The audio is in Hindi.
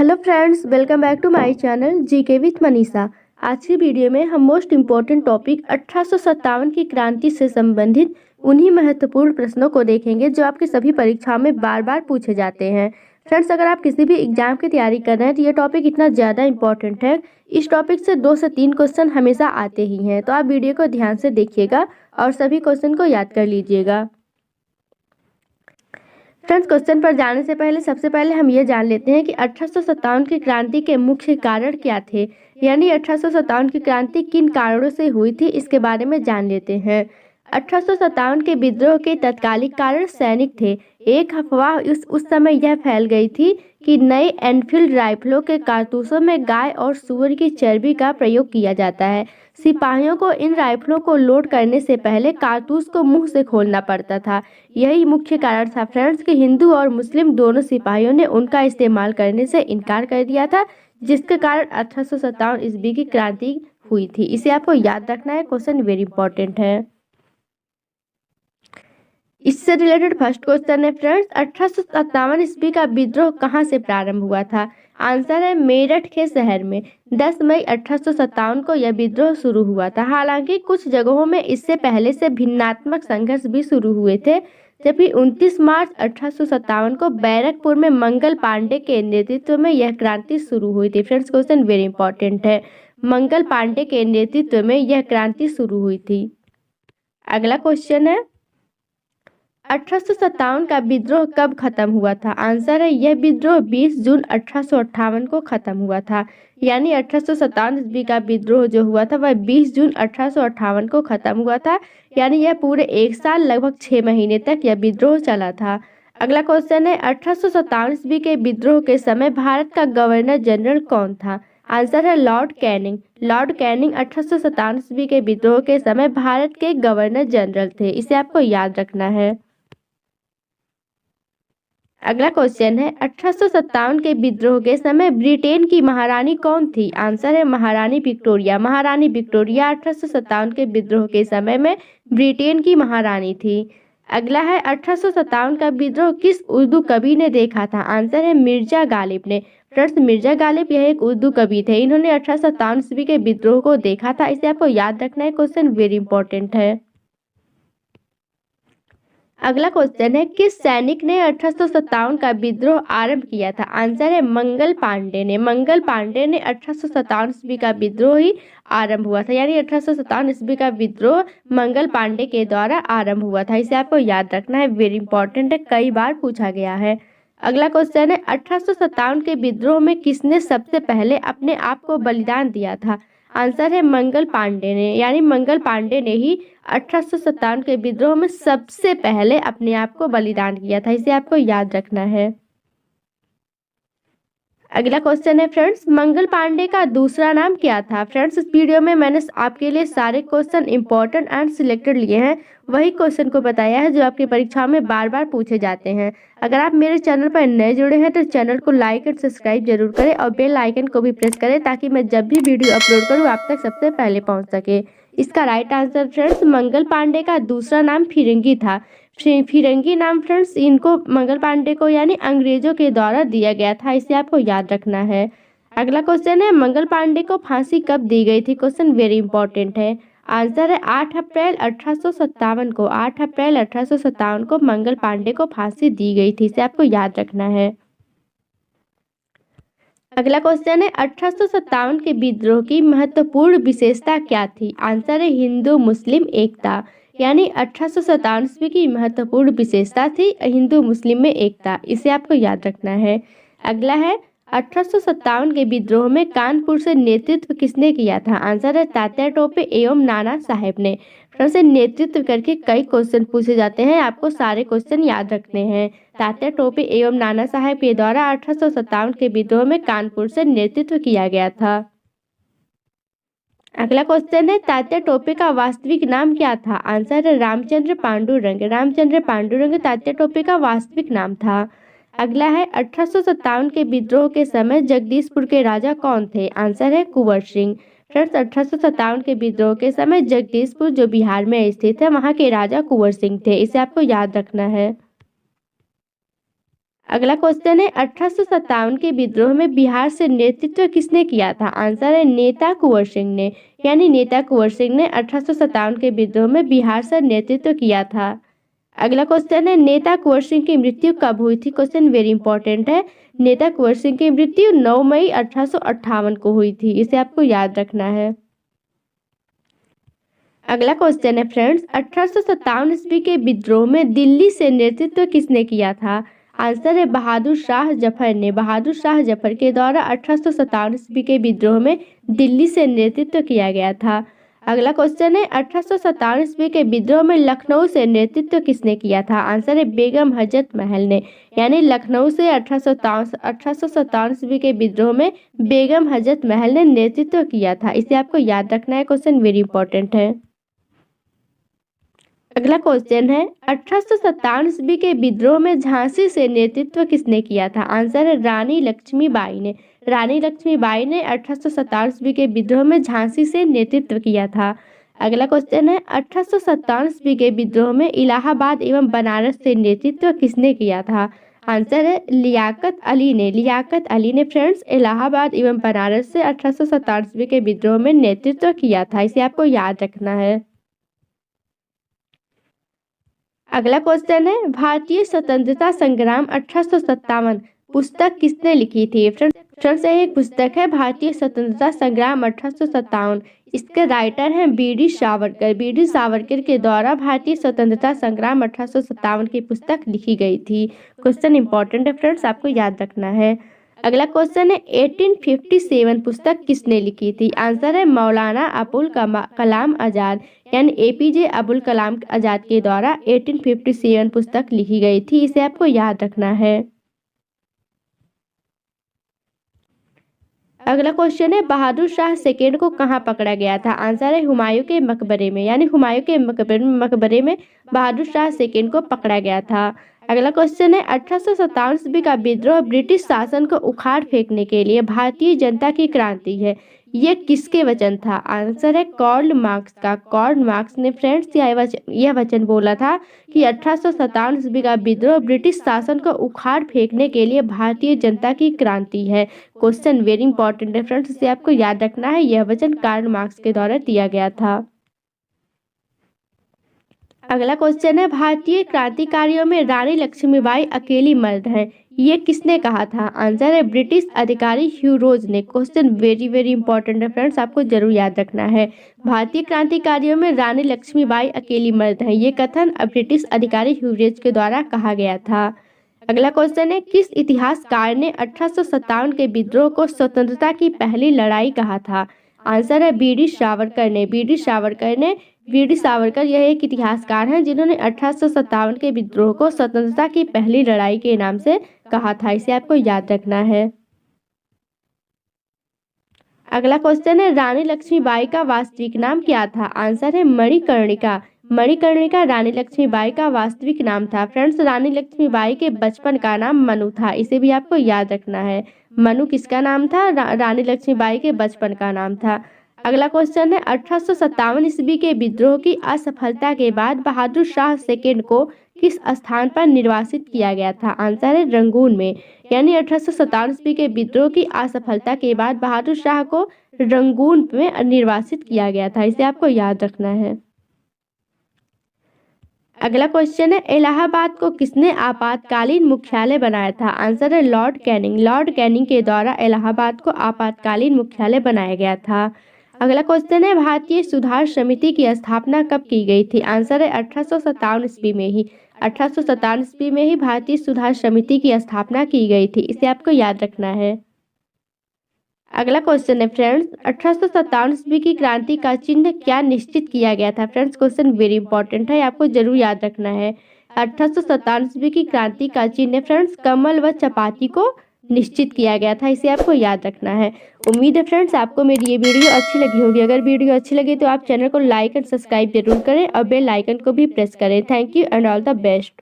Hello friends, welcome back to my channel GK with Manisha. आज की वीडियो में हम मोस्ट इम्पोर्टेंट टॉपिक 1857 की क्रांति से संबंधित उन्हीं महत्वपूर्ण प्रश्नों को देखेंगे जो आपकी सभी परीक्षाओं में बार बार पूछे जाते हैं। फ्रेंड्स, अगर आप किसी भी एग्जाम की तैयारी कर रहे हैं तो ये टॉपिक इतना ज़्यादा इंपॉर्टेंट है। इस टॉपिक से 2 से 3 क्वेश्चन हमेशा आते ही हैं, तो आप वीडियो को ध्यान से देखिएगा और सभी क्वेश्चन को याद कर लीजिएगा। फ्रेंड्स, क्वेश्चन पर जाने से पहले सबसे पहले हम ये जान लेते हैं कि 1857 की क्रांति के मुख्य कारण क्या थे, यानी 1857 की क्रांति किन कारणों से हुई थी, इसके बारे में जान लेते हैं। 1857 के विद्रोह के तत्कालिक कारण सैनिक थे। एक अफवाह उस समय यह फैल गई थी कि नए एनफील्ड राइफलों के कारतूसों में गाय और सूअर की चर्बी का प्रयोग किया जाता है। सिपाहियों को इन राइफलों को लोड करने से पहले कारतूस को मुंह से खोलना पड़ता था। यही मुख्य कारण था फ्रेंड्स कि हिंदू और मुस्लिम दोनों सिपाहियों ने उनका इस्तेमाल करने से इनकार कर दिया था, जिसके कारण 1857 ईस्वी की क्रांति हुई थी। इसे आपको याद रखना है, क्वेश्चन वेरी इंपॉर्टेंट है। इससे रिलेटेड फर्स्ट क्वेश्चन है फ्रेंड्स, 1857 ईस्वी का विद्रोह कहाँ से प्रारंभ हुआ था? आंसर है मेरठ के शहर में। 10 मई 1857 को यह विद्रोह शुरू हुआ था। हालांकि कुछ जगहों में इससे पहले से भिन्नात्मक संघर्ष भी शुरू हुए थे, जबकि 29 मार्च 1857 को बैरकपुर में मंगल पांडे के नेतृत्व में यह क्रांति शुरू हुई थी। फ्रेंड्स, क्वेश्चन वेरी इंपॉर्टेंट है। मंगल पांडे के नेतृत्व में यह क्रांति शुरू हुई थी। अगला क्वेश्चन है, 1857 का विद्रोह कब खत्म हुआ था? आंसर है यह विद्रोह 20 जून 1858 को खत्म हुआ था। यानी 1857 ईस्वी का विद्रोह जो हुआ था वह 20 जून 1858 को खत्म हुआ था। यानी यह पूरे 1 साल लगभग 6 महीने तक यह विद्रोह चला था। अगला क्वेश्चन है, 1857 ईस्वी के विद्रोह के समय भारत का गवर्नर जनरल कौन था? आंसर है लॉर्ड कैनिंग। लॉर्ड कैनिंग 1857 ईस्वी के विद्रोह के समय भारत के गवर्नर जनरल थे। इसे आपको याद रखना है। अगला क्वेश्चन है, 1857 के विद्रोह के समय ब्रिटेन की महारानी कौन थी? आंसर है महारानी विक्टोरिया। महारानी विक्टोरिया 1857 के विद्रोह के समय में ब्रिटेन की महारानी थी। अगला है, 1857 का विद्रोह किस उर्दू कवि ने देखा था? आंसर है मिर्जा गालिब ने। फ्रेंड्स, मिर्जा गालिब यह एक उर्दू कवि थे। इन्होंने 1857 ईस्वी के विद्रोह को देखा था। इसे आपको याद रखना है, क्वेश्चन वेरी इंपॉर्टेंट है। अगला क्वेश्चन है, किस सैनिक ने 1857 का विद्रोह आरंभ किया था? आंसर है मंगल पांडे ने। मंगल पांडे ने 1857 ईस्वी का विद्रोह ही आरंभ हुआ था। यानी 1857 ईस्वी का विद्रोह मंगल पांडे के द्वारा आरंभ हुआ था। इसे आपको याद रखना है, वेरी इंपॉर्टेंट है, कई बार पूछा गया है। अगला क्वेश्चन है, 1857 के विद्रोह में किसने सबसे पहले अपने आप को बलिदान दिया था? आंसर है मंगल पांडे ने। यानी मंगल पांडे ने ही 1857 के विद्रोह में सबसे पहले अपने आप को बलिदान किया था। इसे आपको याद रखना है। अगला क्वेश्चन है फ्रेंड्स, मंगल पांडे का दूसरा नाम क्या था? फ्रेंड्स, इस वीडियो में मैंने आपके लिए सारे क्वेश्चन इंपॉर्टेंट एंड सिलेक्टेड लिए हैं। वही क्वेश्चन को बताया है जो आपकी परीक्षाओं में बार बार पूछे जाते हैं। अगर आप मेरे चैनल पर नए जुड़े हैं तो चैनल को लाइक एंड सब्सक्राइब जरूर करें और बेल आइकन को भी प्रेस करें ताकि मैं जब भी वीडियो अपलोड करूँ आप तक सबसे पहले पहुँच सके। इसका right answer friends, Mangal Pandey का दूसरा नाम फिरंगी था। फिरंगी नाम फ्रेंड्स इनको मंगल पांडे को यानी अंग्रेजों के द्वारा दिया गया था। इसे आपको याद रखना है। अगला क्वेश्चन है, मंगल पांडे को फांसी कब दी गई थी? क्वेश्चन वेरी इंपॉर्टेंट है। आंसर है 8 अप्रैल 1857 को। 8 अप्रैल 1857 को मंगल पांडे को फांसी दी गई थी। इसे आपको याद रखना है। अगला क्वेश्चन है, 1857 के विद्रोह की महत्वपूर्ण विशेषता क्या थी? आंसर है हिंदू मुस्लिम एकता। यानी 1857 ईस्वी की महत्वपूर्ण विशेषता थी हिंदू मुस्लिम में एकता। इसे आपको याद रखना है। अगला है, 1857 के विद्रोह में कानपुर से नेतृत्व किसने किया था? आंसर है तात्या टोपे एवं नाना साहेब ने। से नेतृत्व करके कई क्वेश्चन पूछे जाते हैं, आपको सारे क्वेश्चन याद रखने हैं। तात्या टोपे एवं नाना साहेब के द्वारा 1857 के विद्रोह में कानपुर से नेतृत्व किया गया था। अगला क्वेश्चन है, तात्या टोपे का वास्तविक नाम क्या था? आंसर है रामचंद्र पांडुरंग। रामचंद्र पांडुरंग तात्या टोपे का वास्तविक नाम था। अगला है, 1857 के विद्रोह के समय जगदीशपुर के राजा कौन थे? आंसर है कुंवर सिंह। फ्रेंड्स, 1857 के विद्रोह के समय जगदीशपुर जो बिहार में स्थित है वहां के राजा कुंवर सिंह थे। इसे आपको याद रखना है। अगला क्वेश्चन है 1857 के विद्रोह में बिहार से नेतृत्व किसने किया था? आंसर है नेता कुंवर सिंह ने, यानी नेता कुंवर सिंह ने 1857 के विद्रोह में बिहार से नेतृत्व किया था। अगला क्वेश्चन है नेता कुंवर सिंह की मृत्यु कब हुई थी? क्वेश्चन वेरी इंपॉर्टेंट है। नेता कुंवर सिंह की मृत्यु 9 मई 1858 को हुई थी, इसे आपको याद रखना है। अगला क्वेश्चन है फ्रेंड्स 1857 ईस्वी के विद्रोह में दिल्ली से नेतृत्व किसने किया था? आंसर है बहादुर शाह जफर ने। बहादुर शाह जफर के द्वारा 1857 ईस्वी के विद्रोह में दिल्ली से नेतृत्व किया गया था। अगला क्वेश्चन है 1857 ईस्वी के विद्रोह में लखनऊ से नेतृत्व किसने किया था? आंसर है बेगम हजरत महल ने, यानी लखनऊ से 1857 ईस्वी के विद्रोह में बेगम हजरत महल ने नेतृत्व किया था, इसे आपको याद रखना है। क्वेश्चन वेरी इंपॉर्टेंट है। अगला क्वेश्चन है 1857 ईस्वी के विद्रोह में झांसी से नेतृत्व किसने किया था? आंसर है रानी लक्ष्मीबाई ने। रानी लक्ष्मीबाई ने 1857 ईस्वी के विद्रोह में झांसी से नेतृत्व किया था। अगला क्वेश्चन है 1857 ईस्वी के विद्रोह में इलाहाबाद एवं बनारस से नेतृत्व किसने किया था? आंसर है लियाकत अली ने। लियाकत अली ने फ्रेंड्स इलाहाबाद एवं बनारस से 1857 ईस्वी के विद्रोह में नेतृत्व किया था, इसे आपको याद रखना है। अगला क्वेश्चन है भारतीय स्वतंत्रता संग्राम 1857 पुस्तक किसने लिखी थी? फ्रेंड्स यह एक पुस्तक है भारतीय स्वतंत्रता संग्राम 1857। इसके राइटर हैं बी.डी. सावरकर। बी.डी. सावरकर के द्वारा भारतीय स्वतंत्रता संग्राम 1857 की पुस्तक लिखी गई थी। क्वेश्चन इंपॉर्टेंट है फ्रेंड्स, आपको याद रखना है। अगला क्वेश्चन है 1857 पुस्तक किसने लिखी थी? आंसर है मौलाना अबुल कलाम आजाद, यानी एपीजे अबुल कलाम आजाद के द्वारा 1857 पुस्तक लिखी गई थी, इसे आपको याद रखना है। अगला क्वेश्चन है बहादुर शाह सेकेंड को कहाँ पकड़ा गया था? आंसर है हुमायूं के मकबरे में, यानी हुमायूं के मकबरे में बहादुर शाह सेकेंड को पकड़ा गया था। अगला क्वेश्चन है 1857 ईस्वी का विद्रोह ब्रिटिश शासन को उखाड़ फेंकने के लिए भारतीय जनता की क्रांति है, ये किसके वचन था? आंसर है कार्ल मार्क्स का। कार्ल मार्क्स ने फ्रेंड्स यह वचन बोला था कि 1857 ईस्वी का विद्रोह ब्रिटिश शासन को उखाड़ फेंकने के लिए भारतीय जनता की क्रांति है। क्वेश्चन वेरी इंपॉर्टेंट है फ्रेंड्स, इसे आपको याद रखना है। यह वचन कार्ल मार्क्स के द्वारा दिया गया था। अगला क्वेश्चन है भारतीय क्रांतिकारियों में रानी लक्ष्मीबाई अकेली मर्द हैं, ये किसने कहा था? आंसर है ब्रिटिश अधिकारी ह्यू रोज ने। क्वेश्चन वेरी इंपॉर्टेंट है फ्रेंड्स, आपको जरूर याद रखना है। भारतीय क्रांतिकारियों में रानी लक्ष्मीबाई अकेली मर्द हैं, ये कथन ब्रिटिश अधिकारी ह्यू रोज के द्वारा कहा गया था। अगला क्वेश्चन है किस इतिहासकार ने 1857 के विद्रोह को स्वतंत्रता की पहली लड़ाई कहा था? आंसर है बी.डी. सावरकर ने। बी.डी. सावरकर यह एक इतिहासकार हैं जिन्होंने 1857 के विद्रोह को स्वतंत्रता की पहली लड़ाई के नाम से कहा था, इसे आपको याद रखना है। अगला क्वेश्चन है रानी लक्ष्मीबाई का वास्तविक नाम क्या था? आंसर है मणिकर्णिका। मणिकर्णिका रानी लक्ष्मीबाई का वास्तविक नाम था। फ्रेंड्स रानी लक्ष्मीबाई के बचपन का नाम मनु था, इसे भी आपको याद रखना है। मनु किसका नाम था? रानी लक्ष्मीबाई के बचपन का नाम था। अगला क्वेश्चन है 1857 ईस्वी के विद्रोह की असफलता के बाद बहादुर शाह सेकेंड को किस स्थान पर निर्वासित किया गया था? आंसर है रंगून में, यानी 1857 ईस्वी के विद्रोह की असफलता के बाद बहादुर शाह को रंगून में निर्वासित किया गया था, इसे आपको याद रखना है। अगला क्वेश्चन है इलाहाबाद को किसने आपातकालीन मुख्यालय बनाया था? आंसर है लॉर्ड कैनिंग। लॉर्ड कैनिंग के द्वारा इलाहाबाद को आपातकालीन मुख्यालय बनाया गया था। अगला क्वेश्चन है भारतीय सुधार समिति की स्थापना कब की गई थी? आंसर है 1857 ईस्वी में ही। 1857 ईस्वी में ही भारतीय सुधार समिति की स्थापना की गई थी, इसे आपको याद रखना है। अगला क्वेश्चन है फ्रेंड्स 1857 ईस्वी की क्रांति का चिन्ह क्या निश्चित किया गया था? फ्रेंड्स क्वेश्चन वेरी इंपॉर्टेंट है, आपको जरूर याद रखना है। 1857 ईस्वी की क्रांति का चिन्ह फ्रेंड्स कमल व चपाती को निश्चित किया गया था, इसे आपको याद रखना है। उम्मीद है फ्रेंड्स आपको मेरी ये वीडियो अच्छी लगी होगी। अगर वीडियो अच्छी लगी तो आप चैनल को लाइक एंड सब्सक्राइब जरूर करें और बेल आइकन को भी प्रेस करें। Thank you and all the best.